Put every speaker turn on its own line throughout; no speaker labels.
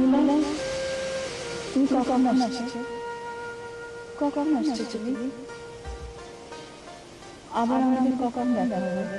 নিলয়, তুমি কখন আসছো? কখন আসছো তুমি? আবার আমাদের কখন দেখা হবে?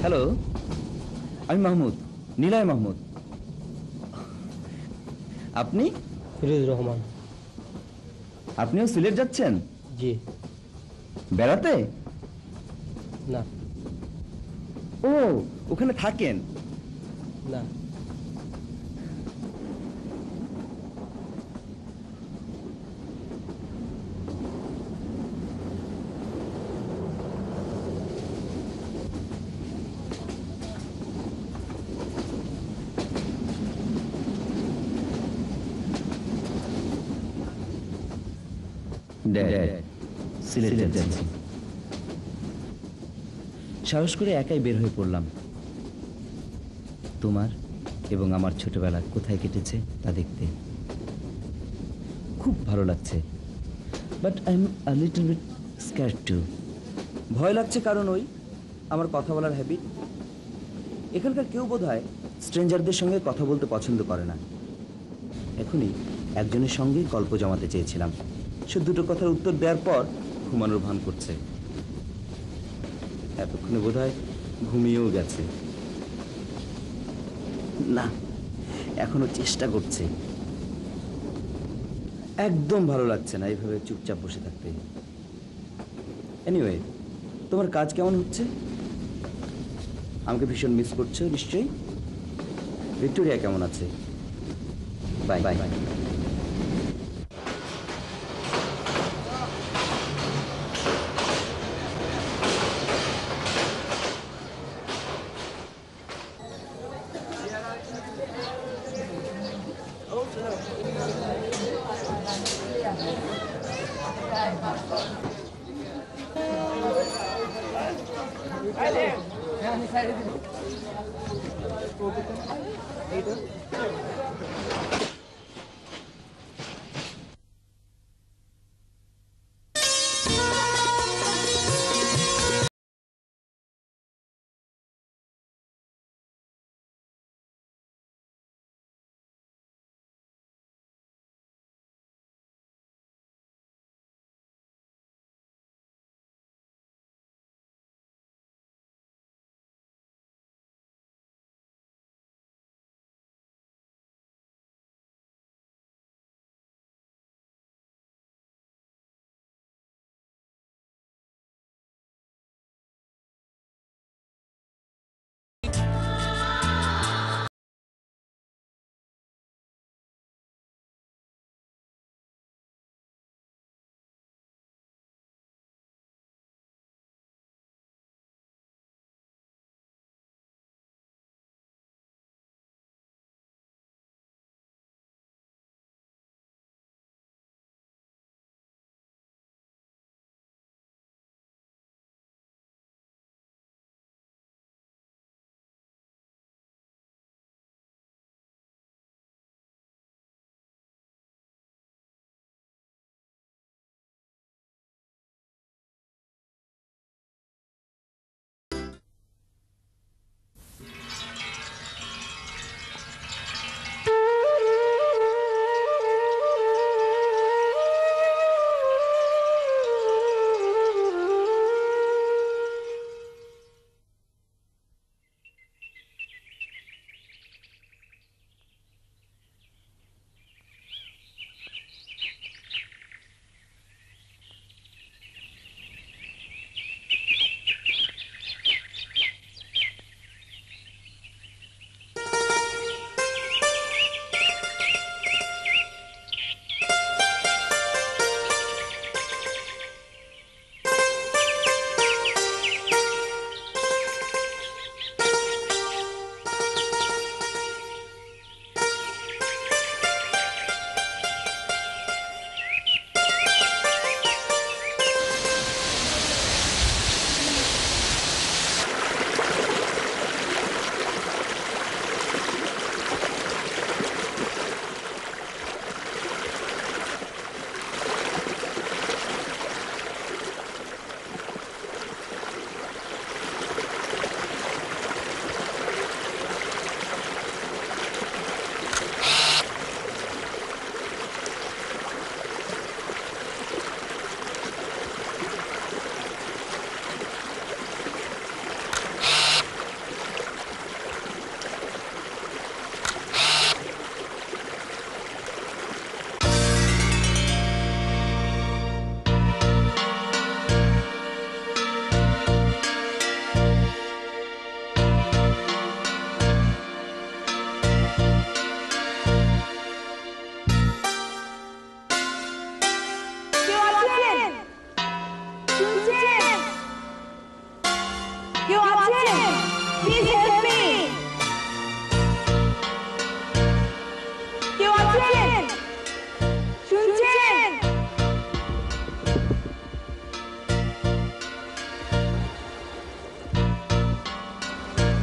হ্যালো, আমি মাহমুদ, নিলয় মাহমুদ। আপনি?
ফিরোজ রহমান।
আপনিও সিলেট যাচ্ছেন?
জি।
বেড়াতে?
না।
ও, ওখানে থাকেন?
না।
সিলেট যাচ্ছি। সাহস করে একাই বের হয়ে পড়লাম। তোমার এবং আমার ছোটবেলা কোথায় কেটেছে তা দেখতে। খুব ভালো লাগছে, but I am a little bit scared too. ভয় লাগছে কারণ ওই আমার কথা বলার হ্যাবিট। এখানকার কেউ বোধহয় স্ট্রেঞ্জারদের সঙ্গে কথা বলতে পছন্দ করে না। এখনই একজনের সঙ্গেই গল্প জমাতে চেয়েছিলাম, সে দুটো কথার উত্তর দেওয়ার পর ঘুমানোর ভান করছে। এতক্ষণে বোধহয় ঘুমিয়েও গেছে। না, এখনো চেষ্টা করছে। একদম ভালো লাগছে না এইভাবে চুপচাপ বসে থাকতে। এনিওয়ে, তোমার কাজ কেমন হচ্ছে? আমাকে ভীষণ মিস করছো নিশ্চয়ই। ভিক্টোরিয়া কেমন আছে? Bye bye bye.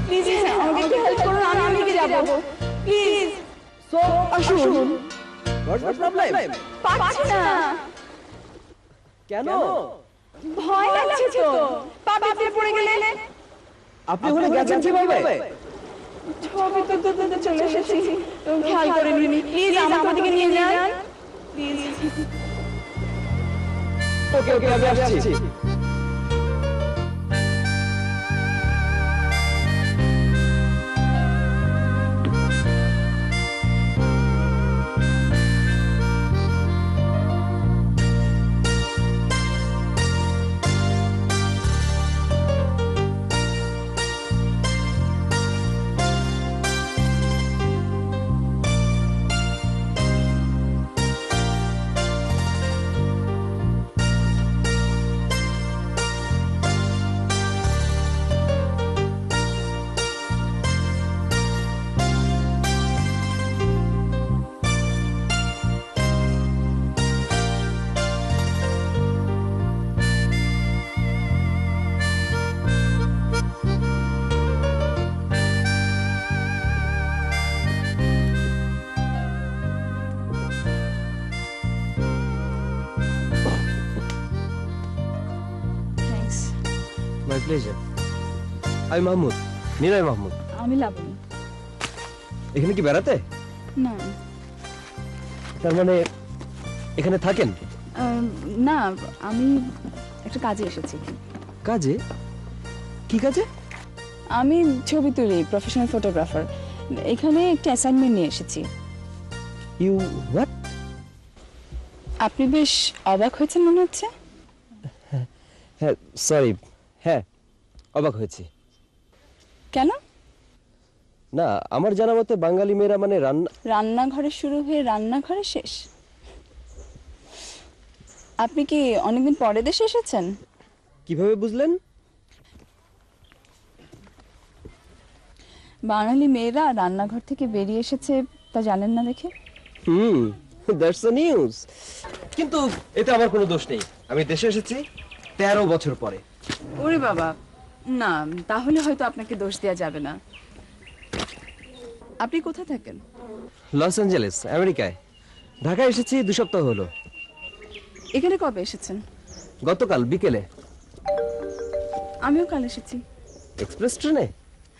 প্লিজ আমাকে একটু হেল্প করুন, আমি কি যাব প্লিজ।
সো আসুন। What's the problem?
পারছি না,
কেন?
ভয় লাগছে তো, পা পিছলে পড়ে গেলে।
আপনি ওখানে গেছেন কিভাবে?
ছবি তো চলে এসেছি, খেয়াল করিনি। প্লিজ আমাকে ওদিকে নিয়ে যান প্লিজ।
ওকে ওকে আমি আসছি।
থ্যাঙ্কস।
My pleasure. আমি মাহমুদ, নিলয় মাহমুদ।
আমি লাবণী।
এখানে কি বেড়াতে?
না
তার মানে এখানে থাকেন?
না, আমি একটা কাজে এসেছি।
কাজে? কি কাজে?
আমি ছবি তুলি, প্রফেশনাল ফটোগ্রাফার। এখানে একটা অ্যাসাইনমেন্ট নিয়ে এসেছি।
You what?
আপনি বেশ অবাক হয়েছেন মনে হচ্ছে।
হ্যাঁ সরি, হ্যাঁ অবাক হয়েছি।
কেন?
না, আমার জানা মতে বাঙালি মেয়েরা মানে
রান্নাঘরে শুরু হয়ে রান্নাঘরে শেষ। আপনি কি অনেকদিন পরে দেশে এসেছেন?
কিভাবে বুঝলেন?
বাঙালি মেয়েরা রান্নাঘর থেকে বেরিয়ে এসেছে তা জানেন না দেখে।
That's a news. কিন্তু এতে আমার কোনো দোষ নেই। আমি দেশে এসেছি 13 বছর পরে।
ওরে বাবা, না তাহলে হয়তো আপনাকে দোষ দেওয়া যাবে না। আপনি কোথায় থাকেন?
লস অ্যাঞ্জেলেস, আমেরিকায়। ঢাকায় এসেছি 2 সপ্তাহ হলো।
এখানে কবে এসেছেন?
গতকাল বিকেলে।
আমিও কাল এসেছি।
এক্সপ্রেস ট্রেনে?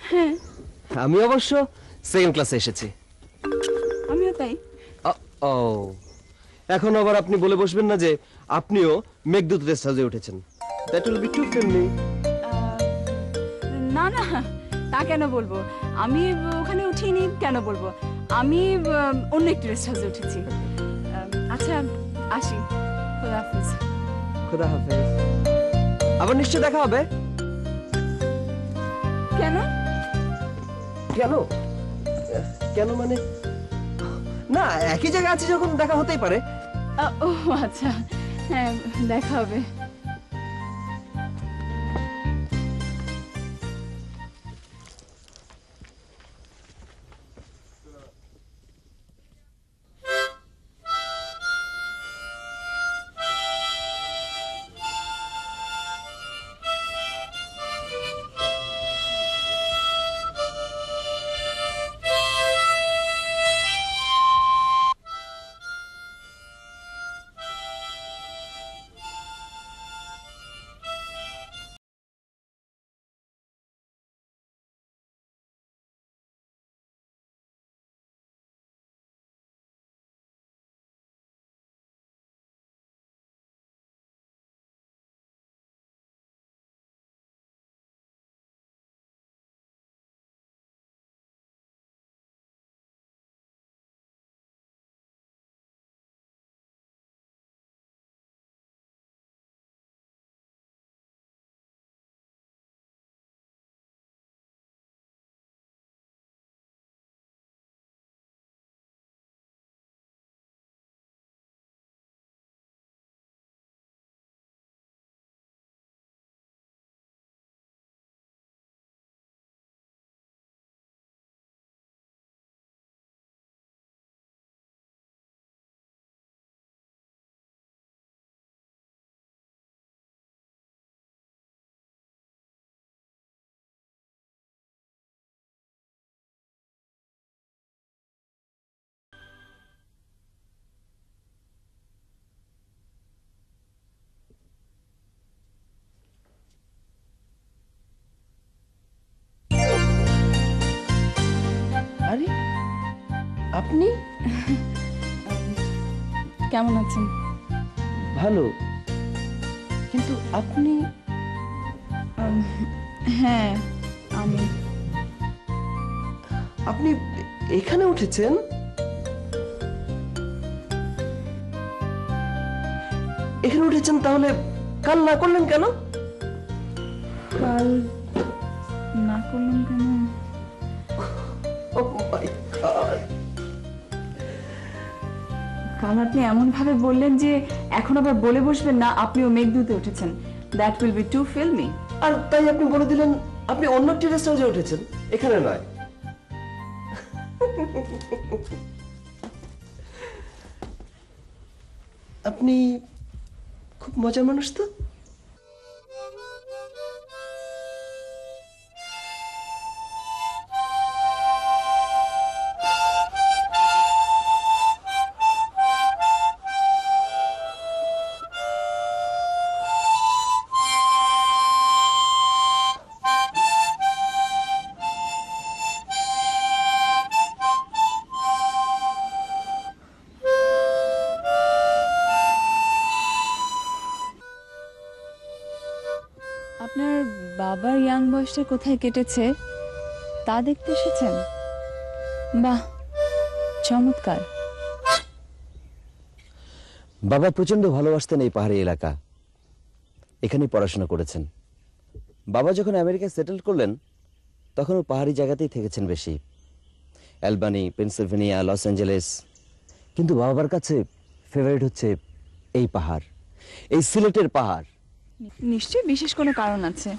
হ্যাঁ,
আমি অবশ্য সেকেন্ড ক্লাসে এসেছি।
আমিও তাই।
ও, এখন আবার আপনি বলে বসবেন না যে আপনিও মেঘদূতে সাজে উঠেছেন। That will be too friendly.
না না, তা কেন বলবো? আমি ওখানে উঠিনি, কেন বলবো? আমি অন্য একটি রেস্ট হাউসে উঠেছি। আচ্ছা আসি, খোদা হাফেজ।
খোদা হাফেজ। আবার নিশ্চয় দেখা হবে।
কেন?
কেন? কেন মানে না, একই জায়গায় আছি যখন দেখা হতেই পারে।
ও আচ্ছা, হ্যাঁ দেখা হবে।
আপনি?
কেমন আছেন?
ভালো, কিন্তু আপনি
হ্যাঁ, আমি
আপনি এখানে উঠেছেন? এখানে উঠেছেন তাহলে কাল না করলেন কেন?
কাল না করলাম কেন?
Oh my God!
কাল আপনি এমন ভাবে বললেন যে এখন আবার বলে বসবেন না আপনিও মেঘদূতে উঠেছেন। That will be too filmy.
আর তাই আপনি বলে দিলেন আপনি অন্য একটি রেস্ট হাউসে উঠেছেন, এখানে নয়। আপনি খুব মজার মানুষ তো।
আপনার বাবার ইয়াং বয়সটা কোথায় কেটেছে তা দেখতে এসেছেন? বাহ, চমৎকার।
বাবা প্রচন্ড ভালোবাসতেন এই পাহাড়ি এলাকা, এখানেই পড়াশোনা করেছেন। বাবা যখন আমেরিকায় সেটেল করলেন তখন পাহাড়ি জায়গাতেই থেকেছেন বেশি, অ্যালবানি, পেনসিলভেনিয়া, লস অ্যাঞ্জেলেস। কিন্তু বাবার কাছে ফেভারিট হচ্ছে এই পাহাড়, এই সিলেটের পাহাড়।
নিশ্চয়ই বিশেষ কোনো কারণ আছে।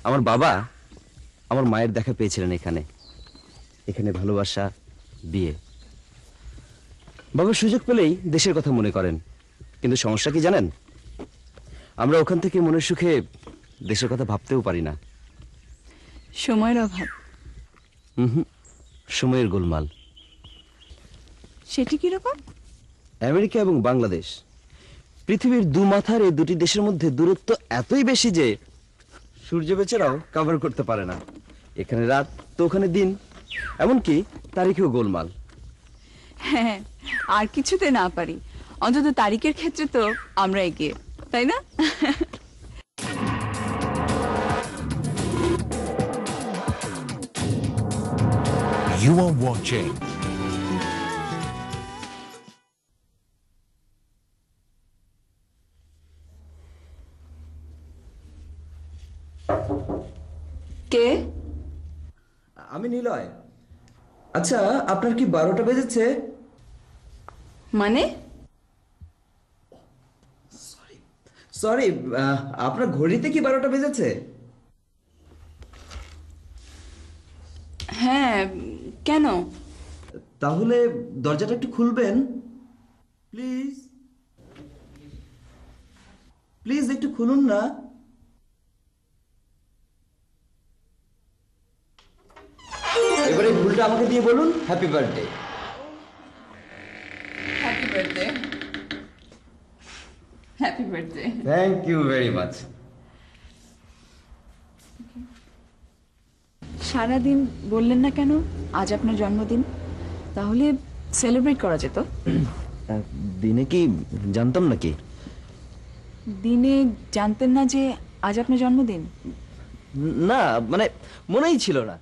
আমার বাবা আমার মায়ের দেখা পেয়েছিলেন এখানে, এখানে ভালোবাসা, বিয়ে। বাবা সুযোগ পেলেই দেশের কথা মনে করেন, কিন্তু সমস্যা কি জানেন? আমরা ওখান থেকে মনের সুখে দেশের কথা ভাবতেও পারি না।
সময়ের অভাব।
সময়ের গোলমাল।
সেটি কিরকম?
আমেরিকা এবং বাংলাদেশ, পৃথিবীর দুমাথার এই দুটি দেশের মধ্যে দূরত্ব এতই বেশি যে সূর্য বেচারাও কভার করতে পারে না। এখানে রাত তো ওখানে দিন, এমনকি তারিখেও গোলমাল।
হ্যাঁ, আর কিছুতে না পারি, অন্তত তারিখের ক্ষেত্রে তো আমরা এগিয়ে, তাই না?
You are watching
কে?
আমি নিলয়। আচ্ছা, আপনার কি 12টা বেজেছে?
মানে?
সরি, আপনার ঘড়িতে কি 12টা বেজেছে?
হ্যাঁ, কেন?
তাহলে দরজাটা একটু খুলবেন প্লিজ। প্লিজ একটু খুলুন না। এবারে ভুলটা আমাকে দিয়ে বলুন happy birthday.
Happy birthday. Happy birthday.
Thank you very much.
সারাদিন বললেন না কেন আজ আপনার জন্মদিন? তাহলে সেলিব্রেট করা যেত।
দিনে কি জানতাম নাকি?
দিনে জানতেন না যে আজ আপনার জন্মদিন?
না, মানে মনেই ছিল না।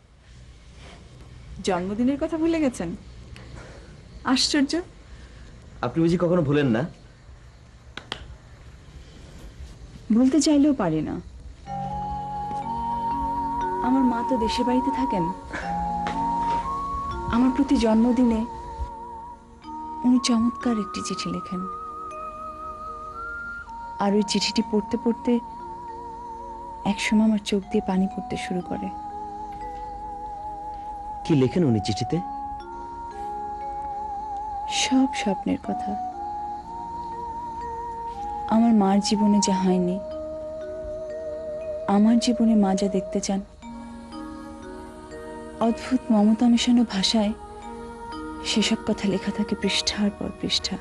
জন্মদিনের কথা ভুলে গেছেন? আশ্চর্য।
আপনি বুঝি কখনো ভুলেন না?
ভুলতে চাইলেও পারি না। আমার মা তো দেশের বাড়িতে থাকেন। আমার প্রতি জন্মদিনে উনি চমৎকার একটি চিঠি লেখেন, আর ওই চিঠিটি পড়তে পড়তে একসময় আমার চোখ দিয়ে পানি পড়তে শুরু করে।
কি লেখেন উনি চিঠিতে?
সব স্বপ্নের কথা, আমার মার জীবনে যা হয়নি, আমার জীবনে মা যা দেখতে চান। অদ্ভুত মমতা মেশানো ভাষায় সেসব কথা লেখা থাকে পৃষ্ঠার পর পৃষ্ঠা।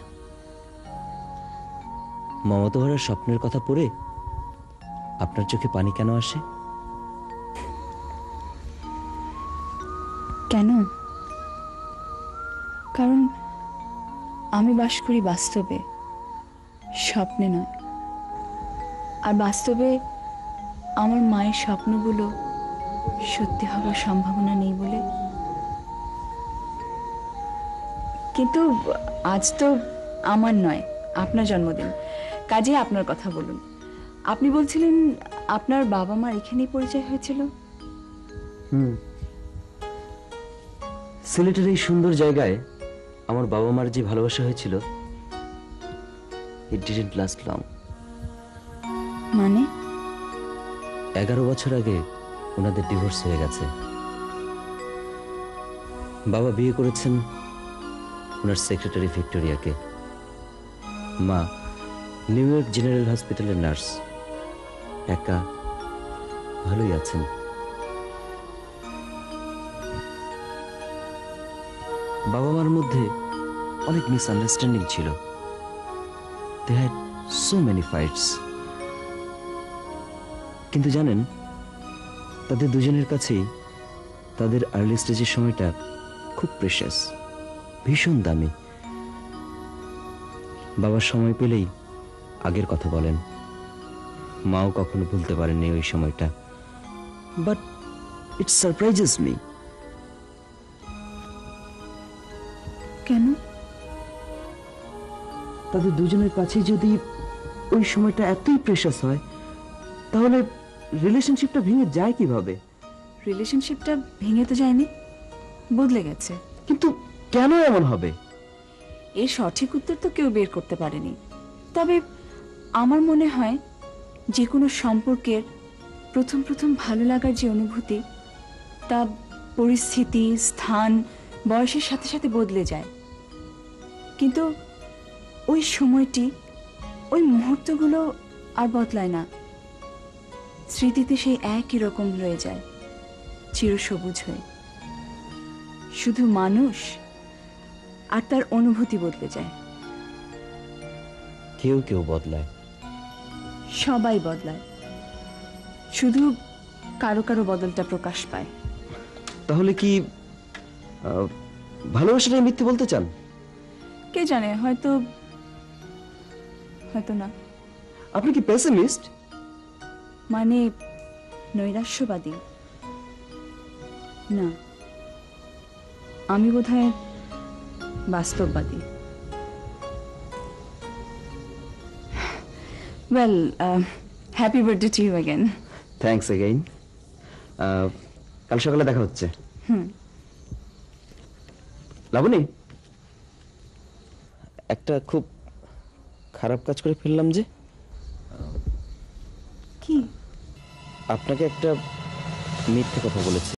মমতা ভরা স্বপ্নের কথা পড়ে আপনার চোখে পানি কেন আসে?
কেন? কারণ আমি বাস করি বাস্তবে, স্বপ্নে নয়। আর বাস্তবে আমার মায়ের স্বপ্নগুলো সত্যি হওয়ার সম্ভাবনা নেই বলে। কিন্তু আজ তো আমার নয়, আপনার জন্মদিন, কাজে আপনার কথা বলুন। আপনি বলছিলেন আপনার বাবা মার এখানেই পরিচয় হয়েছিল।
সিলেটের এই সুন্দর জায়গায় আমার বাবা মার যে ভালোবাসা হয়েছিল, ইট ডিডন্ট লাস্ট লং।
মানে
11 বছর আগে ওনাদের ডিভোর্স হয়ে গেছে। বাবা বিয়ে করেছেন ওনার সেক্রেটারি ভিক্টোরিয়াকে। মা নিউ ইয়র্ক জেনারেল হসপিটালের নার্স। একা, ভালোই আছেন। বাবা মার মধ্যে অনেক মিসআন্ডারস্ট্যান্ডিং ছিল। They had so many fights. কিন্তু জানেন, তাদের দুজনের কাছেই তাদের আর্লি স্টেজের সময়টা খুব প্রেশাস, ভীষণ দামি। বাবার সময় পেলেই আগের কথা বলেন। মাও কখনো ভুলতে পারেননি ওই সময়টা। But it surprises me.
কেন?
তাদের দুজনের কাছে যদি ওই সময়টা এতই প্রেশাস হয়, তাহলে রিলেশনশিপটা ভেঙে যায় কিভাবে?
রিলেশনশিপটা ভেঙে তো যায়নি, বদলে গেছে।
কিন্তু কেন এমন হবে?
এর সঠিক উত্তর তো কেউ বের করতে পারেনি। তবে আমার মনে হয় যে কোনো সম্পর্কের প্রথম প্রথম ভালো লাগার যে অনুভূতি, তা পরিস্থিতি, স্থান, বয়সের সাথে সাথে বদলে যায়। কিন্তু ওই সময়টি, ওই মুহূর্তগুলো আর বদলায় না। স্মৃতিতে সেই একই রকম রয়ে যায়, চিরসবুজ হয়ে। শুধু মানুষ আর তার অনুভূতি বদলে যায়।
কেউ কেউ বদলায়।
সবাই বদলায়, শুধু কারো কারো বদলটা প্রকাশ পায়।
তাহলে কি ভালোবাসাটাই মিথ্যে বলতে চান?
কে জানে, হয়তো হয়তো না।
আপনি কি পেসিমিস্ট?
মানে নৈরাশ্যবাদী না, আমি বোধহয় বাস্তববাদী। Well, happy birthday to you again.
Thanks again. কাল সকালে দেখা হচ্ছে। লাবণী, একটা খুব খারাপ কাজ করে ফেললাম যে।
কি?
আপনাকে একটা মিথ্যে কথা বলেছি।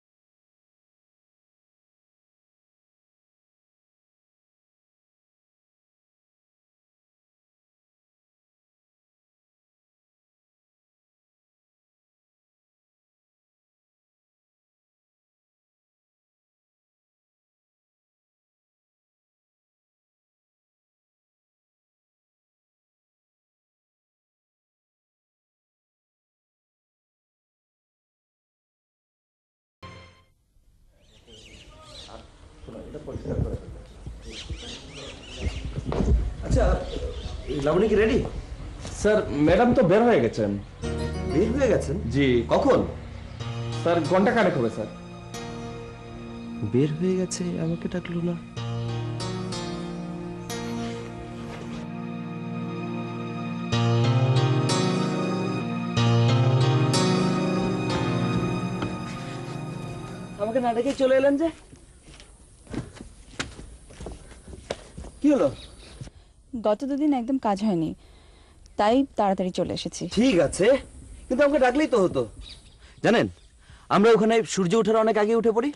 আচ্ছা, লাবণী কি রেডি?
স্যার, ম্যাডাম তো বের হয়ে গেছেন।
বের হয়ে গেছেন?
জি।
কখন?
স্যার, ঘন্টা কানেক হবে স্যার।
বের হয়ে গেছে, আমাকে ডাকলো না। আমাকে না ডেকে চলে এলেন যে? কি হলো?
গত দুদিন একদম কাজ হয়নি, তাই তাড়াতাড়ি চলে এসেছি।
ঠিক আছে, কিন্তু আমাকে ডাকলেই তো হতো। জানেন, আমরা ওখানে সূর্য ওঠার অনেক আগে উঠে পড়ি।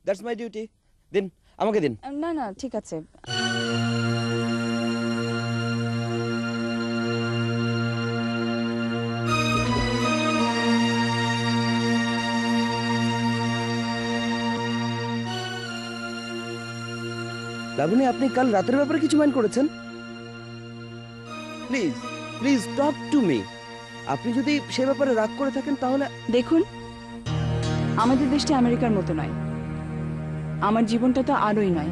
That's my duty. দিন, আমাকে দিন।
না না, ঠিক আছে।
লাবণী, আপনি কাল রাতের ব্যাপারে কিছু মাইন্ড করেছেন? Please please talk to me. আপনি যদি সে ব্যাপারে রাগ করে থাকেন তাহলে
দেখুন, আমাদের দেশটা আমেরিকার মতো নয়, আমার জীবনটা তো আরোই নয়।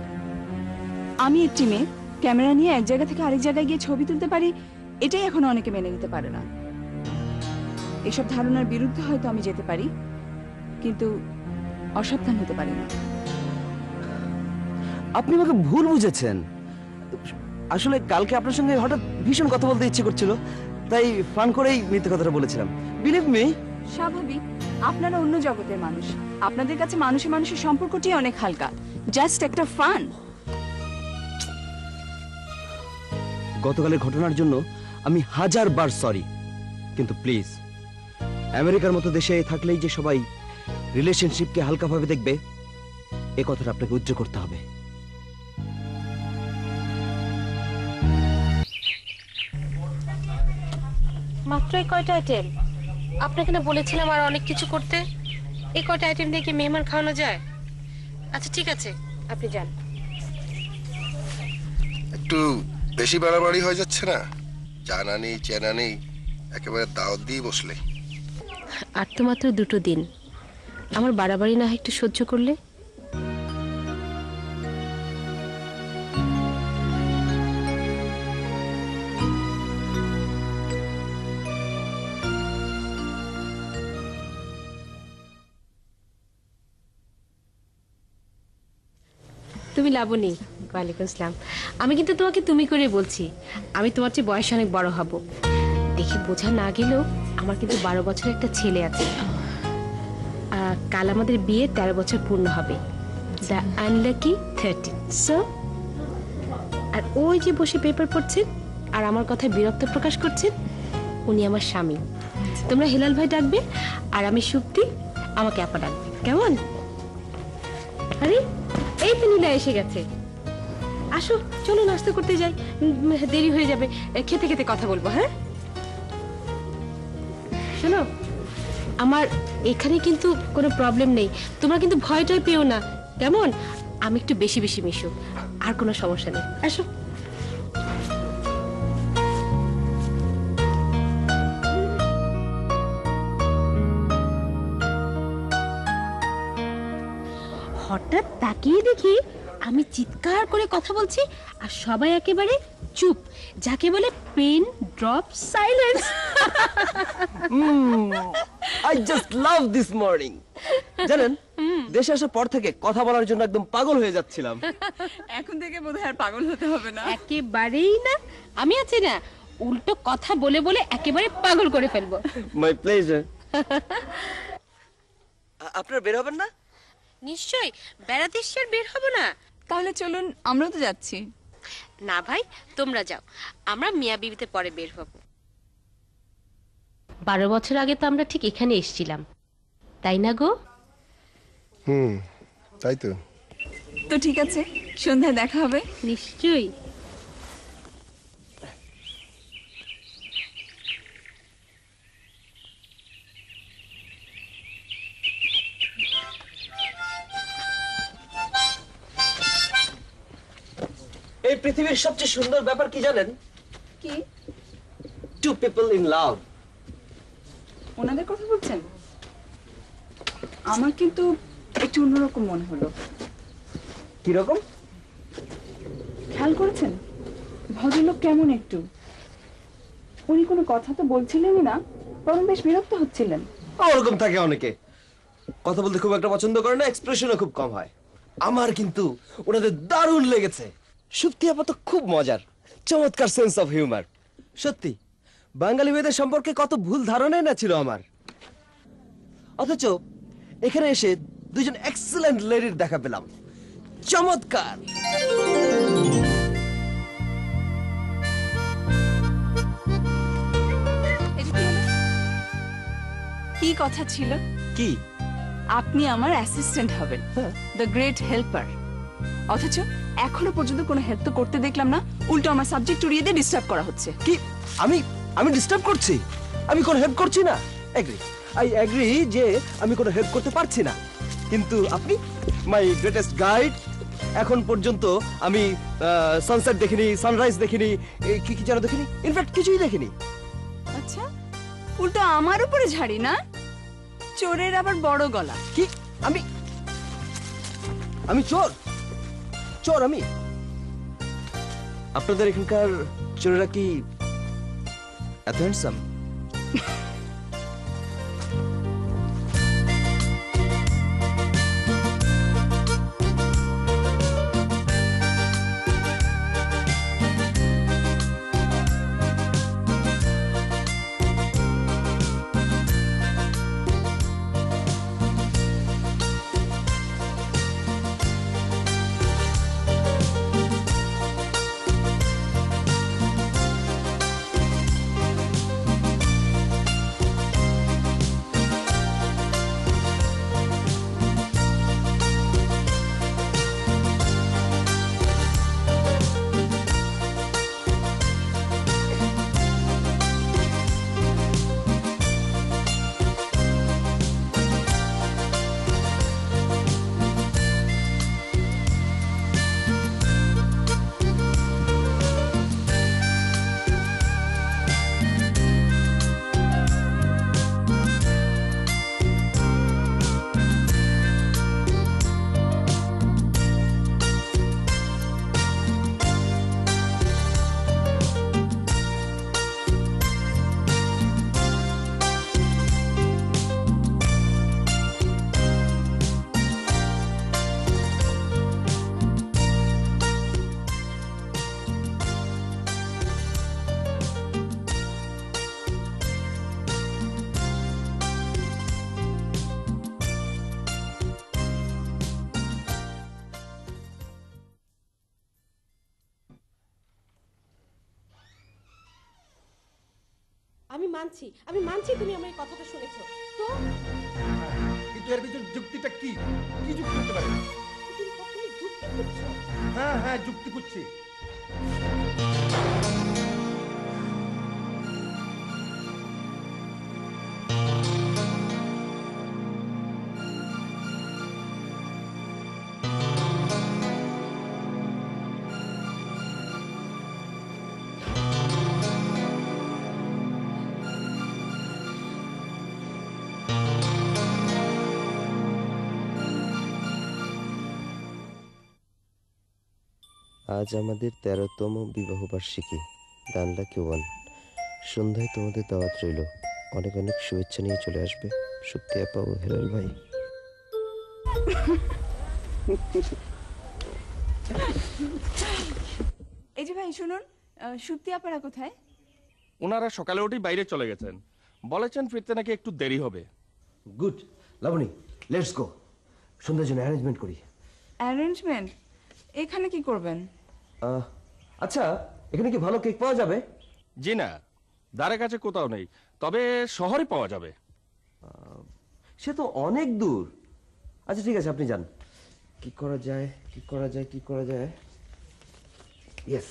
আমি একটি মেয়ে, ক্যামেরা নিয়ে এক জায়গা থেকে আরেক জায়গায় গিয়ে ছবি তুলতে পারি, এটাই এখনো অনেকে মেনে নিতে পারে না। এসব ধারণার বিরুদ্ধে হয়তো আমি যেতে পারি, কিন্তু অসাবধান হতে পারি না।
আপনি আমাকে ভুল বুঝেছেন। আসলে কালকে আপনার সঙ্গে হঠাৎ ভীষণ কথা বলতে ইচ্ছে করছিল, তাই ফান করেই মিথ্যে কথাটা বলেছিলাম। Believe me.
স্বাভাবিক, আপনারা অন্য জগতের মানুষ, আপনাদের কাছে মানুষে মানুষের সম্পর্কটি অনেক হালকা, জাস্ট একটা ফান।
গতকালের ঘটনার জন্য আমি 1000 বার সরি, কিন্তু প্লিজ আমেরিকার মতো দেশে থাকলেই যে সবাই রিলেশনশিপকে হালকাভাবে দেখবে, এ কথাটা আপনাকে উজ্জ্ব করতে হবে।
মাত্র এই কয়টা আইটেম? আপনাকে না বলেছিলাম আর অনেক কিছু করতে। এই কয়টা আইটেম দিয়ে কি মেহমান খাওয়ানো যায়? আচ্ছা ঠিক আছে, আপনি যান।
একটু বেশি বাড়াবাড়ি হয়ে যাচ্ছে না? জানা নেই চেনা নেই, একেবারে দাওয়াত দিয়ে বসলে।
আর তো মাত্র 2টো দিন, আমার বাড়াবাড়ি না হয় একটু সহ্য করলে। তুমি লাবণী? ওয়ালাইকুম আসসালাম। আমি কিন্তু তোমাকে তুমি করে বলছি, আমি তোমার চেয়ে বয়স অনেক বড় হব। দেখে বোঝা না গেলেও আমার কিন্তু 12 বছরের একটা ছেলে আছে। কাল আমাদের বিয়ে 13 বছর পূর্ণ হবে, দ্য আনলাকি 13। সো আর ওই যে বসে পেপার পড়ছেন আর আমার কথায় বিরক্ত প্রকাশ করছেন, উনি আমার স্বামী। তোমরা হেলাল ভাই ডাকবে আর আমি সুপ্তি, আমাকে আপা ডাকবে, কেমন? আরে এই তো নীলা এসে গেছে। আসো চলো নাস্তা করতে যাই, দেরি হয়ে যাবে। খেতে খেতে কথা বলবো। হ্যাঁ শোনো, আমার এখানে কিন্তু কোনো প্রবলেম নেই, তোমরা কিন্তু ভয়টাই পেও না, কেমন? আমি একটু বেশি বেশি মিশু, আর কোনো সমস্যা নেই। আসো। হঠাৎ তাকিয়ে দেখি আমি চিৎকার করে কথা বলছি আর সবাই একেবারে চুপ, যাকে বলে pen drop silence.
I just love this morning. জানেন, দেশে আসার পর থেকে কথা বলার জন্য একদম পাগল হয়ে যাচ্ছিলাম।
এখন থেকে বোধহয় আর পাগল হতে হবে না।
একেবারেই না, আমি আছি না, উল্টো কথা বলে বলে একেবারে পাগল করে ফেলবো।
My pleasure. আপনারা বের হবেন না?
নিশ্চয়ই, বেড়াতে এসে আর বের হবো না?
তাহলে চলুন, আমরাও তো যাচ্ছি।
না ভাই, তোমরা যাও, আমরা মিয়া বিবিতে পরে বের হব। 12 বছর আগে তো আমরা ঠিক এখানে এসেছিলাম, তাই না গো?
তাই তো।
তো ঠিক আছে, সন্ধ্যায় দেখা হবে।
নিশ্চয়ই।
এই পৃথিবীর সবচেয়ে সুন্দর ব্যাপার কি জানেন?
কি?
Two people in love.
ওনাদের কথা বলছেন? আমার কিন্তু একটু অন্যরকম মনে হলো।
কি রকম?
খেয়াল করেছেন ভদ্রলোক কেমন একটু? উনি কোনো কথা তো বলছিলেনই না, বরং বেশ বিরক্ত হচ্ছিলেন।
ওরকম থাকে অনেকে, কথা বলতে খুব একটা পছন্দ করে না, এক্সপ্রেশনও খুব কম হয়। আমার কিন্তু ওনাদের দারুণ লেগেছে। সত্যি আপাতত খুব মজার, চমৎকার সেন্স অফ হিউমার। সত্যি বাঙালি মেয়েদের সম্পর্কে কত ভুল ধারণাই না ছিল আমার, অথচ এখানে এসে দুজন এক্সেলেন্ট লেডির দেখা পেলাম। চমৎকার।
কি কথা ছিল?
কি?
আপনি আমার অ্যাসিস্ট্যান্ট হবেন, দ্য গ্রেট হেল্পার। অথচ এখনো পর্যন্ত কোনো হেল্প তো করতে দেখলাম না, উল্টো আমার সাবজেক্ট উড়িয়ে দিয়ে ডিস্টার্ব করা হচ্ছে।
কি? আমি ডিস্টার্ব করছি? আমি কোনো হেল্প করছি না। আই এগ্রি যে আমি কোনো হেল্প করতে পারছি না, কিন্তু আপনি মাই গ্রেটেস্ট গাইড। এখন পর্যন্ত আমি সানসেট দেখিনি, সানরাইজ দেখিনি, কি কি যেন দেখিনি, ইনফ্যাক্ট কিছুই দেখিনি।
আচ্ছা, উল্টো আমার উপরে ঝাড়ি না? চোরের আবার বড় গলা।
কি আমি আমি চোর? চোর আমি? আপনাদের এখানকার চোরেরা কি এত হ্যান্ডসাম?
আমি মানছি তুমি আমার এই কথাটা শুনেছো, তো
কিন্তু এর পিছনে যুক্তিটা কি? কি যুক্তি করতে পারে?
তুমি কখনো যুক্তি করছো?
হ্যাঁ হ্যাঁ, যুক্তি করছি।
আজ আমাদের 13তম বিবাহ বার্ষিকী। ডানলাকি 1। সন্ধ্যায় তোমাদের দাওয়াত রইল। অনেক অনেক শুভেচ্ছা নিয়ে চলে আসবে সত্যি আপা ও হেলাল ভাই।
এই যে ভাই শুনুন, সুপ্তি আপারা কোথায়?
ওনারা সকালে উঠেই বাইরে চলে গেছেন, বলেছেন ফিরতে নাকি একটু দেরি হবে।
Good Labani, let's go. সন্ধ্যার জন্য অ্যারেঞ্জমেন্ট করি।
অ্যারেঞ্জমেন্ট? এখানে কি করবেন?
আচ্ছা, এখানে কি ভালো কেক পাওয়া যাবে?
জি না, দ্বারের কাছে কোথাও নেই, তবে শহরে পাওয়া যাবে।
সে তো অনেক দূর। আচ্ছা ঠিক আছে, আপনি যান। কি করা যায়, কি করা যায়, কি করা যায়? Yes,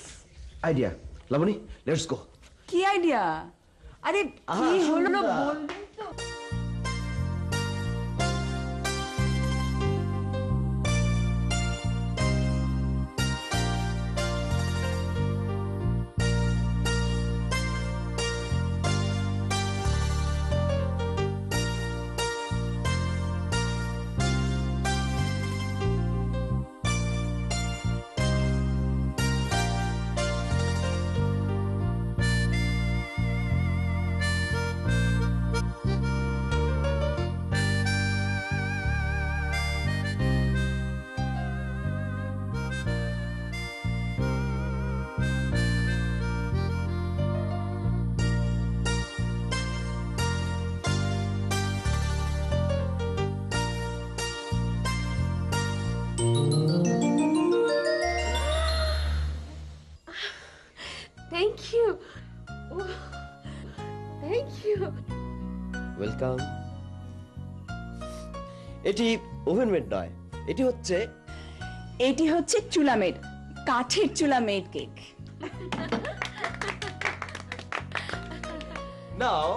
idea. Laboni, let's go.
কি আইডিয়া? আরে কি হলো বলবেন তো?
Thank you, thank you.
Welcome. এটি ওভেন মেড নয়, এটি হচ্ছে
এটি হচ্ছে চুলামেড, কাঠের চুলামেড কেক।
নাও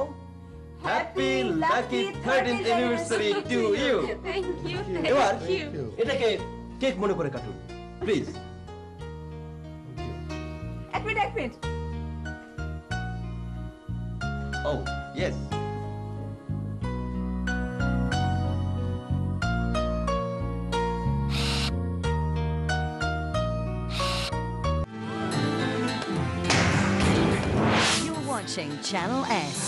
happy lucky 13th anniversary to you.
Thank you,
এবার
থ্যাংক ইউ।
এটাকে কেক মনে করে কাটুন প্লিজ।
এক মিনিট, এক মিনিট।
ও ইয়েস।
Channel S.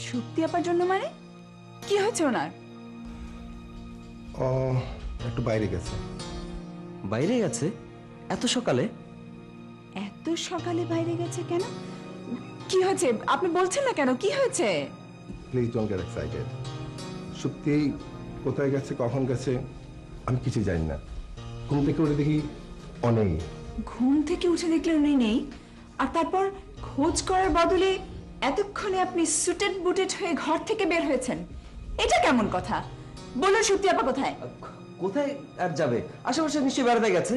সত্যি আপার জন্য মানে কি হয়েছে ওনার?
ও একটু বাইরে গেছে।
বাইরে গেছে এত সকালে?
এত সকালে বাইরে গেছে কেন? কি হয়েছে আপনি বলছেন না কেন? কি হয়েছে?
Please don't get excited. সত্যিই কোথায় গেছে, কখন গেছে আমি কিছু জানি না। ঘুম থেকে উঠে দেখি অনেক।
ঘুম থেকে উঠে দেখলে উনি নেই, আর তারপর খোঁজ করার বদলে এতক্ষণে আপনি সুটেড বুটেড হয়ে ঘর থেকে বের হয়েছেন। এটা কেমন কথা? বলুন সত্যি আপা কোথায়?
কোথায় আর যাবে, আশেপাশে নিশ্চয়ই বেড়াতে গেছে।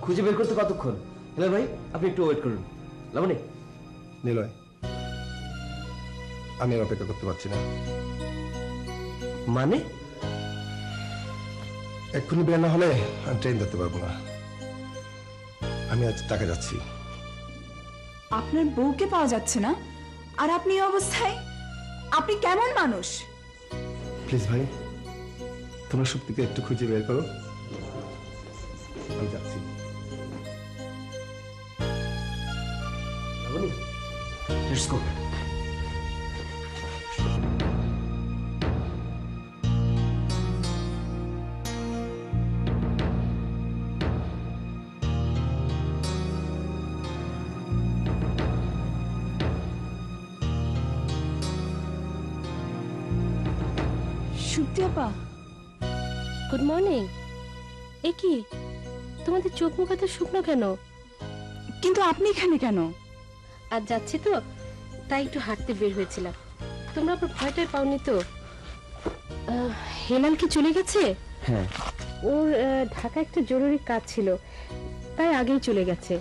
খুঁজে বের করতে কতক্ষণ? হ্যালো ভাই, আপনি একটু ওয়েট করুন। লাবণী,
নিলয়, আমি আর অপেক্ষা করতে পারছি না।
মানে?
এক্ষুনি বের না হলে আমি ট্রেন ধরতে পারবো না। আমি আজ টাকা যাচ্ছি।
আপনার বউকে পাওয়া যাচ্ছে না, আর আপনি এই অবস্থায়? আপনি কেমন মানুষ?
প্লিজ ভাই, তোমরা সত্যিকে একটু খুঁজে বের করো। আমি যাচ্ছি।
Labani, let's go.
সত্যি আপা,
গুড মর্নিং। এ কি, তোমাদের চোখ মুখ এত শুকনো কেন?
কিন্তু আপনি এখানে কেন?
আজ যাচ্ছি তো, তাই একটু হাঁটতে বের হয়েছিলাম। তোমরা আবার ভয়টাই পাওনি তো? হেলাল কি চলে গেছে?
হ্যাঁ,
ওর ঢাকা একটা জরুরি কাজ ছিল, তাই আগেই চলে গেছে।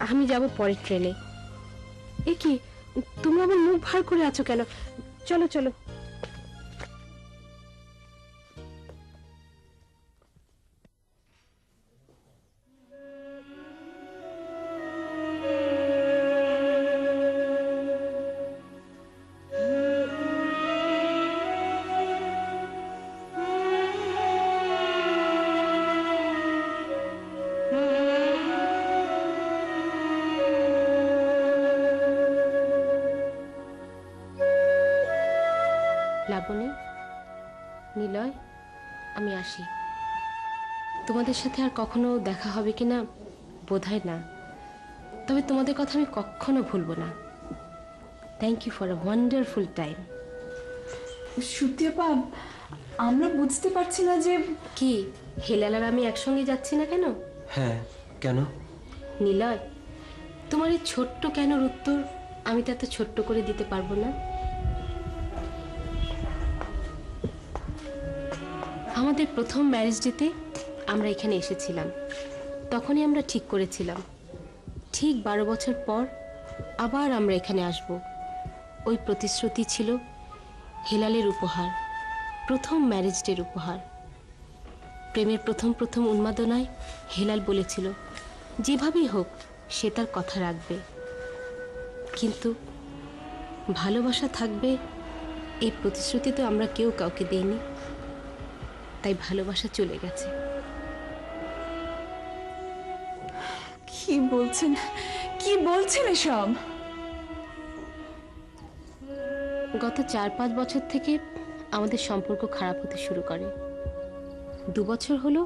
আমি যাব পরের ট্রেনে। এ কি, তোমরা আবার মুখ ভার করে আছো কেন? চলো চলো। লাবণী, নিলয়, আমি আসি। তোমাদের সাথে আর কখনো দেখা হবে কিনা বোধহয় না, তবে তোমাদের কথা আমি কখনো ভুলবো না। Thank you for a wonderful time.
সত্যি আপা, আমরা বুঝতে পারছি না যে
কি, হেলাল আর আমি একসঙ্গে যাচ্ছি না কেন?
হ্যাঁ, কেন?
নিলয়, তোমার এই ছোট্ট কেনর উত্তর আমি তো এত ছোট্ট করে দিতে পারবো না। আমাদের প্রথম ম্যারেজ ডেতে আমরা এখানে এসেছিলাম। তখনই আমরা ঠিক করেছিলাম ঠিক 12 বছর পর আবার আমরা এখানে আসব। ওই প্রতিশ্রুতি ছিল হেলালের উপহার, প্রথম ম্যারেজ ডের উপহার। প্রেমের প্রথম প্রথম উন্মাদনায় হেলাল বলেছিল যেভাবেই হোক সে তার কথা রাখবে, কিন্তু ভালোবাসা থাকবে এই প্রতিশ্রুতি তো আমরা কেউ কাউকে দেইনি। তাই ভালোবাসা চলে গেছে।
কি বলছেন, কি বলছেন এসব?
গত 4-5 বছর থেকে আমাদের সম্পর্ক খারাপ হতে শুরু করে। 2 বছর হলো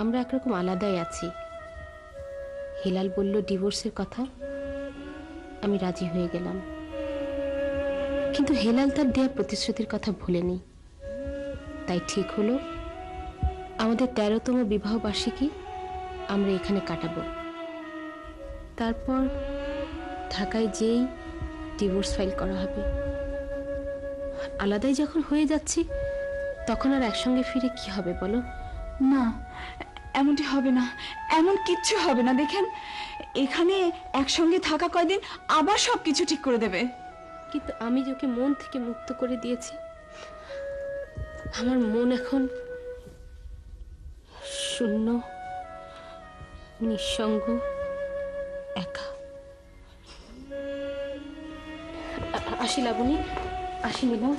আমরা একরকম আলাদাই আছি। হেলাল বলল ডিভোর্সের কথা, আমি রাজি হয়ে গেলাম। কিন্তু হেলাল তার দেয়া প্রতিশ্রুতির কথা ভুলেনি। তাই ঠিক হলো আমাদের 13তম বিবাহ বার্ষিকী আমরা এখানে কাটাবো। তারপর ঢাকায় যেই ডিভোর্স ফাইল করা হবে। আলাদাই যখন হয়ে যাচ্ছি তখন আর একসঙ্গে ফিরে কি হবে বলো?
না, এমনটি হবে না, এমন কিচ্ছু হবে না। দেখেন, এখানে একসঙ্গে থাকা কয়দিন আবার সবকিছু ঠিক করে দেবে।
কিন্তু আমি যাকে মন থেকে মুক্ত করে দিয়েছি, আমার মন এখন শূন্য, নিঃসঙ্গ, একা। আসি লাবণী, আসি নিলাম।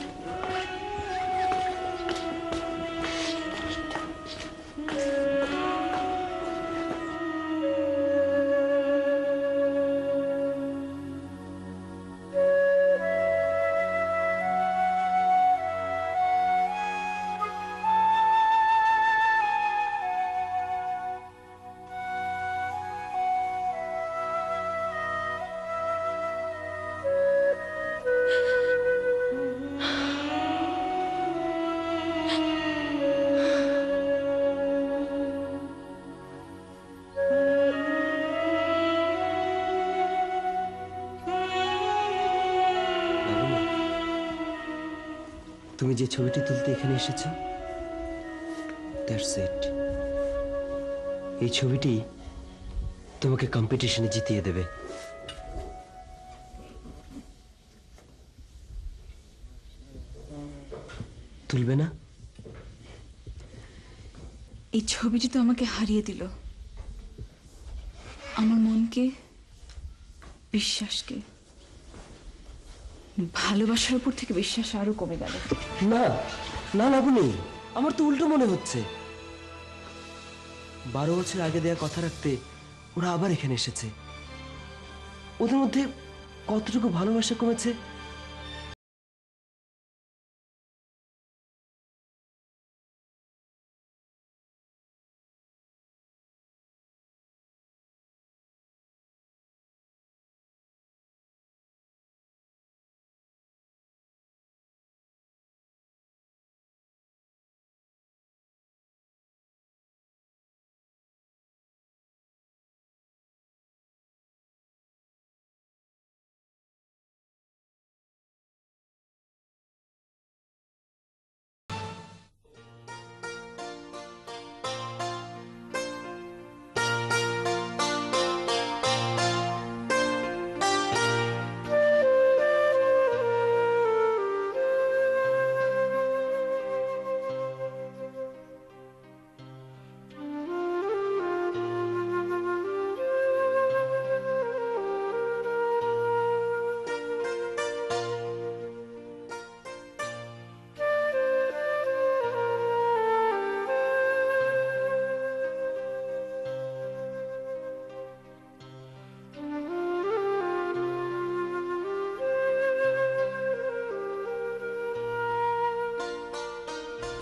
তুমি যে ছবিটি তুলতে এখানে এসেছো, দ্যাটস ইট। এই ছবিটি তোমাকে কম্পিটিশনে জিতিয়ে দেবে। তুলবে না?
এই ছবিটি তো আমাকে হারিয়ে দিল, আমার মনকে, বিশ্বাসকে। ভালোবাসার উপর থেকে বিশ্বাস আরো কমে গেল।
না না লাবণী, আমার তো উল্টো মনে হচ্ছে। 12 বছর আগে দেয়া কথা রাখতে ওরা আবার এখানে এসেছে। ওদের মধ্যে কতটুকু ভালোবাসা কমেছে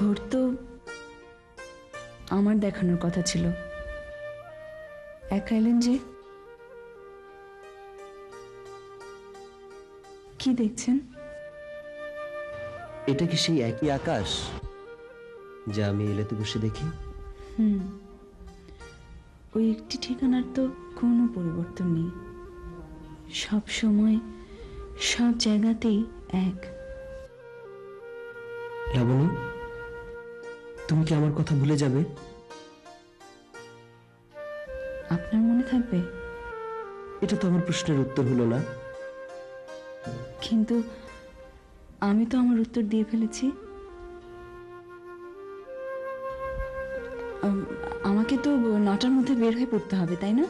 ভোর তো আমার দেখানোর কথা ছিল, একা এলেন যে। কি দেখছেন?
এটা কি সেই একই আকাশ যা আমি এলেতে বসে দেখি?
ওই একটি ঠিকানার তো কোনো পরিবর্তন নেই, সব সময় সব জায়গাতেই এক।
লাবণী, তুমি কি আমার কথা ভুলে যাবে?
আপনার মনে থাকবে?
এটা তো আমার প্রশ্নের উত্তর হলো না।
কিন্তু আমি তো আমার উত্তর দিয়ে ফেলেছি। আমাকে তো 9টার মধ্যে বের হয়ে পড়তে হবে, তাই না?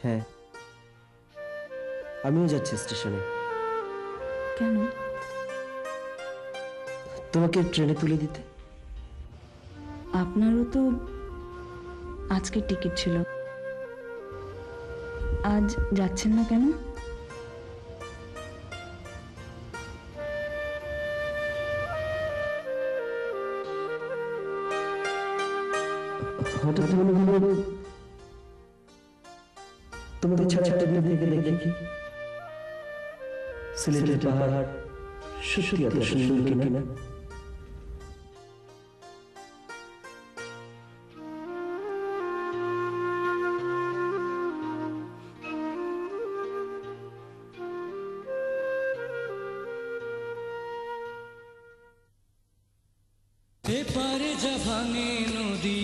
হ্যাঁ, আমিও যাচ্ছি স্টেশনে।
কেন?
তোমাকে ট্রেনে তুলে দিতে।
আপনারও তো আজকের টিকিট ছিল, আজ যাচ্ছেন না কেন?
হঠাৎ মনে হলো তোমাকে ছাড়া একটা দিন থেকে দেখি সিলেটের পাহাড় সত্যি এত সুন্দর কিনা।
এপারে যা ভাঙে নদী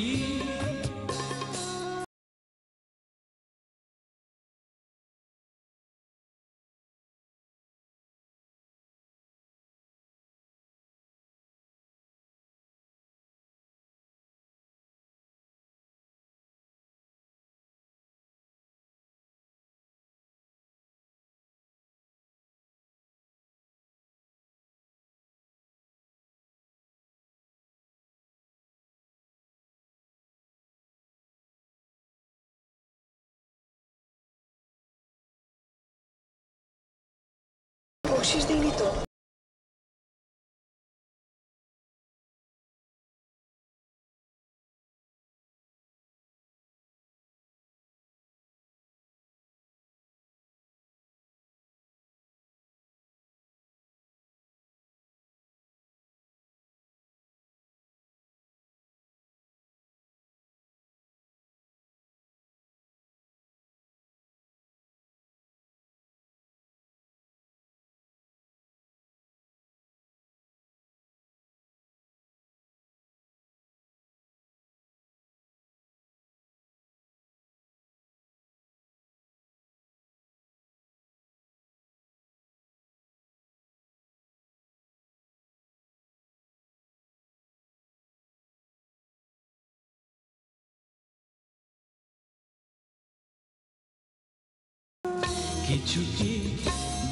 কিছু কি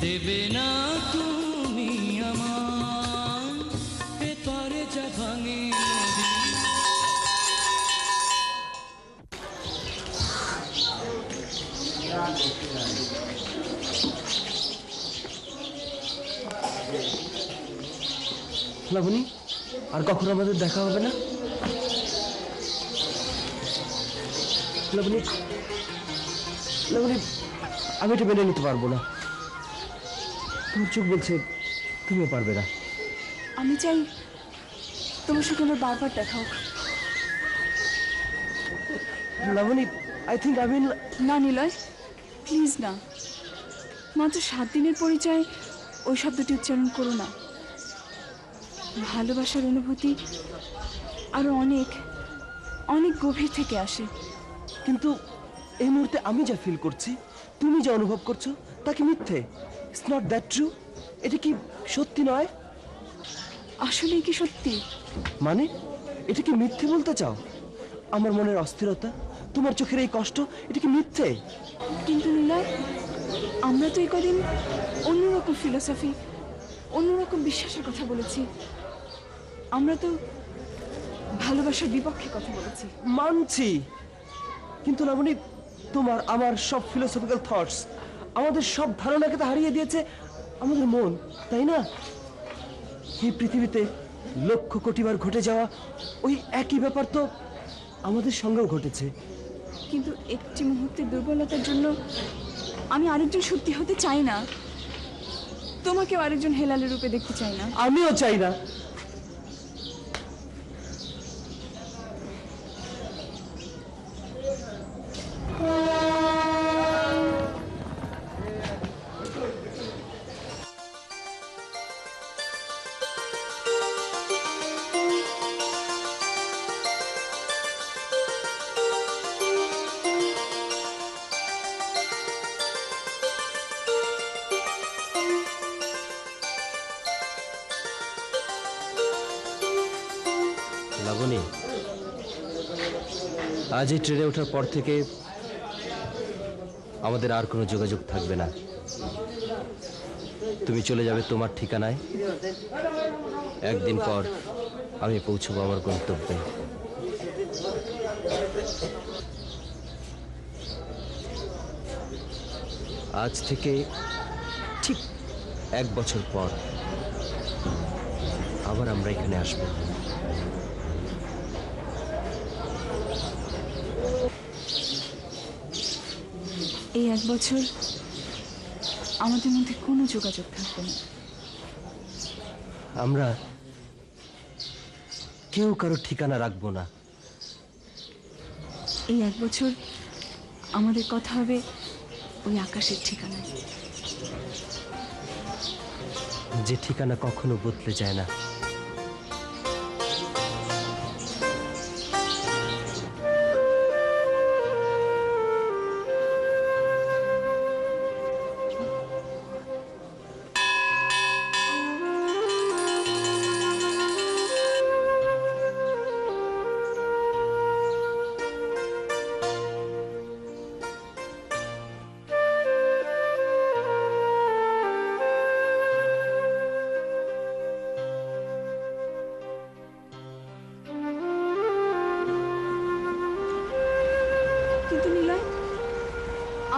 দেবে না তুমি আমার এপারে যা ভাঙে নদী
লাবণী, আর কখনো আমাদের দেখা হবে না। লাবণী, লাবণী, আমি এটা মেনে নিতে পারবো না। তোমার চোখ বলছে তুমিও পারবে না।
আমি চাই তোমার সাথে আমার বারবার দেখা হোক।
Labani, I think I mean.
না নিলয়, প্লিজ না। মাত্র 7 দিনের পরিচয় ওই শব্দটি উচ্চারণ করো না। ভালোবাসার অনুভূতি আরো অনেক অনেক গভীর থেকে আসে।
কিন্তু এই মুহূর্তে আমি যা ফিল করছি, তুমি যা অনুভব করছো, তা কি মিথ্যে? It's not that true. এটা কি সত্যি নয়?
আসলেই কি সত্যি?
মানে এটা কি মিথ্যে বলতে চাও? আমার মনের অস্থিরতা, তোমার চোখের এই কষ্ট, এটা কি মিথ্যে?
কিন্তু নিলয়, আমরা তো এই কদিন অন্যরকম ফিলোসফি, অন্যরকম বিশ্বাসের কথা বলেছি। আমরা তো ভালোবাসার বিপক্ষে কথা বলেছি।
মানছি, কিন্তু লাবণী, তোমার আমার সব ফিলোসফিক্যাল থটস, আমাদের সব ধারণাকে তো হারিয়ে দিয়েছে আমাদের মন, তাই না? এই পৃথিবীতে লক্ষ কোটিবার ঘটে যাওয়া ওই একই ব্যাপার তো আমাদের সঙ্গেও ঘটেছে।
কিন্তু একটি মুহূর্তের দুর্বলতার জন্য আমি আরেকজন সত্যি হতে চাই না। তোমাকেও আরেকজন হেলালের রূপে দেখতে চাই না।
আমিও চাই না। লাবণী, আজ এই ট্রেনে ওঠার পর থেকে আমাদের আর কোনো যোগাযোগ থাকবে না। তুমি চলে যাবে তোমার ঠিকানায়, একদিন পর আমি পৌঁছবো আমার গন্তব্যে। আজ থেকে ঠিক 1 বছর পর আবার আমরা এখানে আসবো।
এই 1 বছর আমাদের মধ্যে কোনো যোগাযোগ থাকবে না।
আমরা কেউ কারো ঠিকানা রাখবো না।
এই 1 বছর আমাদের কথা হবে ওই আকাশের ঠিকানায়,
যে ঠিকানা কখনো বদলে যায় না।
কিন্তু নিলয়,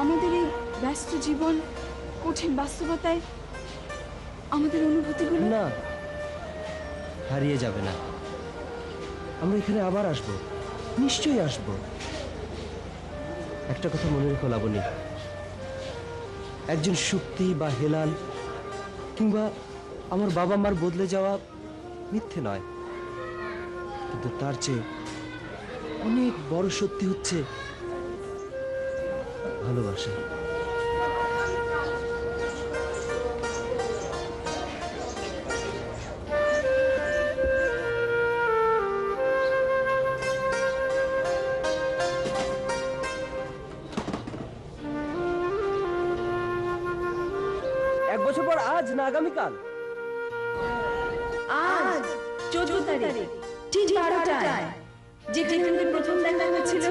আমাদের এই ব্যস্ত জীবন, কঠিন বাস্তবতায় আমাদের অনুভূতিগুলো
না, হারিয়ে যাবে না। আমরা এখানে আবার আসবো, নিশ্চয়ই আসবো। একটা কথা মনে রেখো লাবণী, একজন শক্তি বা হেলাল কিংবা আমার বাবা মার বদলে যাওয়া মিথ্যে নয়, কিন্তু তার চেয়ে অনেক বড় সত্যি হচ্ছে ভালোবাসা। বছর পর আজ না আগামীকাল?
আজ 14 তারিখ ঠিক 12টায়, যেখানে প্রথম দেখা হয়েছিল